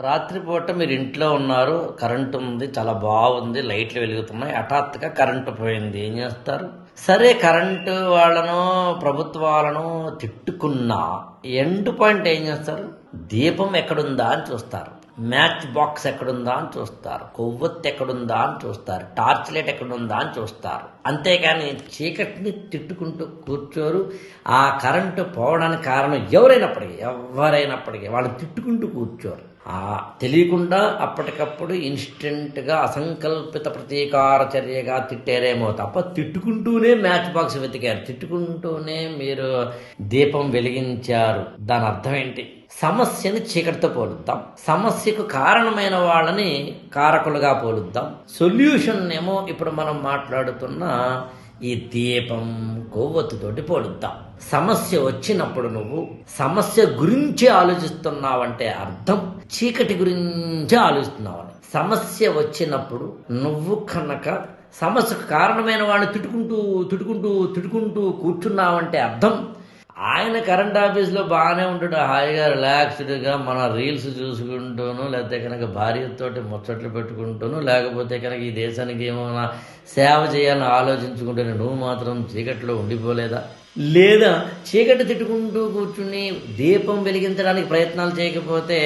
రాత్రిపూట మీరు ఇంట్లో ఉన్నారు, కరెంట్ ఉంది, చాలా బాగుంది, లైట్లు వెలుగుతున్నాయి, హఠాత్తుగా కరెంటు పోయింది. ఏం చేస్తారు? సరే, కరెంటు వాళ్ళను ప్రభుత్వాలను తిట్టుకున్నా ఎండ్ పాయింట్ ఏం చేస్తారు? దీపం ఎక్కడుందా అని చూస్తారు, మ్యాచ్ బాక్స్ ఎక్కడుందా అని చూస్తారు, కొవ్వొత్తి ఎక్కడుందా అని చూస్తారు, టార్చ్ లైట్ ఎక్కడుందా అని చూస్తారు. అంతేకాని చీకటిని తిట్టుకుంటూ కూర్చోరు. ఆ కరెంటు పోవడానికి కారణం ఎవరైనప్పటికీ వాళ్ళు తిట్టుకుంటూ కూర్చోరు. తెలియకుండా అప్పటికప్పుడు ఇన్స్టెంట్గా అసంకల్పిత ప్రతీకార చర్యగా తిట్టారేమో తప్ప తిట్టుకుంటూనే మ్యాచ్ బాక్స్ వెతికారు, తిట్టుకుంటూనే మీరు దీపం వెలిగించారు. దాని అర్థం ఏంటి? సమస్యని చీకటితో పోలుద్దాం, సమస్యకు కారణమైన వాళ్ళని కారకులుగా పోలుద్దాం, సొల్యూషన్ ఏమో ఇప్పుడు మనం మాట్లాడుతున్న ఈ దీపం కొవ్వొత్తుతోటి పోలుద్దాం. సమస్య వచ్చినప్పుడు నువ్వు సమస్య గురించి ఆలోచిస్తున్నావంటే అర్థం చీకటి గురించి ఆలోచిస్తున్నావని. సమస్య వచ్చినప్పుడు నువ్వు కనుక సమస్యకు కారణమైన వాడిని తిట్టుకుంటూ కూర్చున్నావంటే అర్థం ఆయన కరెంట్ ఆఫీస్లో బాగానే ఉంటాడు, హాయిగా రిలాక్స్డ్గా మన రీల్స్ చూసుకుంటూను, లేకపోతే కనుక భార్యతోటి ముచ్చట్లు పెట్టుకుంటూను, లేకపోతే కనుక ఈ దేశానికి ఏమైనా సేవ చేయాలని ఆలోచించుకుంటూనే నువ్వు మాత్రం చీకట్లో ఉండిపోలేదా? లేదా చీకటి తిట్టుకుంటూ కూర్చుని దీపం వెలిగించడానికి ప్రయత్నాలు చేయకపోతే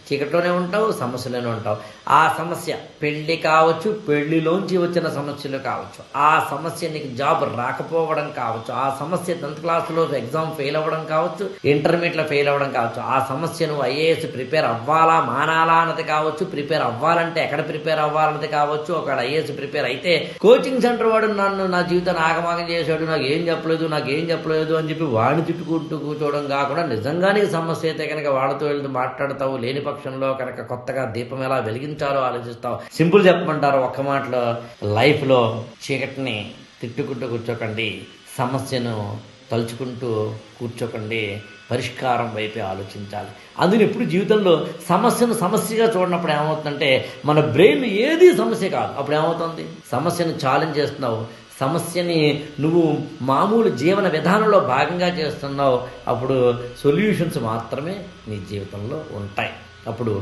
చీకట్లోనే ఉంటావు, సమస్యలోనే ఉంటావు. ఆ సమస్య పెళ్లి కావచ్చు, పెళ్లిలోంచి వచ్చిన సమస్యలు కావచ్చు, ఆ సమస్య నీకు జాబ్ రాకపోవడం కావచ్చు, ఆ సమస్య 10th క్లాస్లో ఎగ్జామ్ ఫెయిల్ అవ్వడం కావచ్చు, ఇంటర్మీడియట్లో ఫెయిల్ అవ్వడం కావచ్చు, ఆ సమస్య నువ్వు ఐఏఎస్ ప్రిపేర్ అవ్వాలా మానాలా అన్నది కావచ్చు, ప్రిపేర్ అవ్వాలంటే ఎక్కడ ప్రిపేర్ అవ్వాలన్నది కావచ్చు. ఒకవేళ ఐఏఎస్ ప్రిపేర్ అయితే కోచింగ్ సెంటర్ వాడు నా జీవితాన్ని ఆగమాగం చేశాడు, నాకు ఏం చెప్పలేదు అని చెప్పి వాడిని తిట్టుకుంటూ కూర్చోవడం కాకుండా నిజంగానే సమస్య అయితే కనుక వాళ్ళతో వెళ్తూ మాట్లాడతావు. లేని పక్షంలో కనుక కొత్తగా దీపం ఎలా వెలిగించాలో ఆలోచిస్తావు. సింపుల్ చెప్పమంటారు ఒక్క మాటలో, లైఫ్లో చీకటిని తిట్టుకుంటూ కూర్చోకండి, సమస్యను తలుచుకుంటూ కూర్చోకండి, పరిష్కారం వైపే ఆలోచించాలి. అందుకని ఎప్పుడు జీవితంలో సమస్యను సమస్యగా చూడనప్పుడు ఏమవుతుందంటే మన బ్రెయిన్ ఏది సమస్య కాదు. అప్పుడు ఏమవుతుంది? సమస్యను ఛాలెంజ్ చేస్తున్నావు, సమస్యని నువ్వు మామూలు జీవన విధానంలో భాగంగా చేస్తున్నావు. అప్పుడు సొల్యూషన్స్ మాత్రమే నీ జీవితంలో ఉంటాయి. అప్పుడు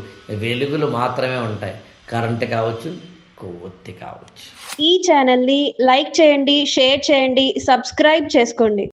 వెలుగులు మాత్రమే ఉంటాయి. కరెంట్ కావచ్చు, కొవ్వొత్తి కావచ్చు. ఈ ఛానల్ని లైక్ చేయండి, షేర్ చేయండి, సబ్స్క్రైబ్ చేసుకోండి.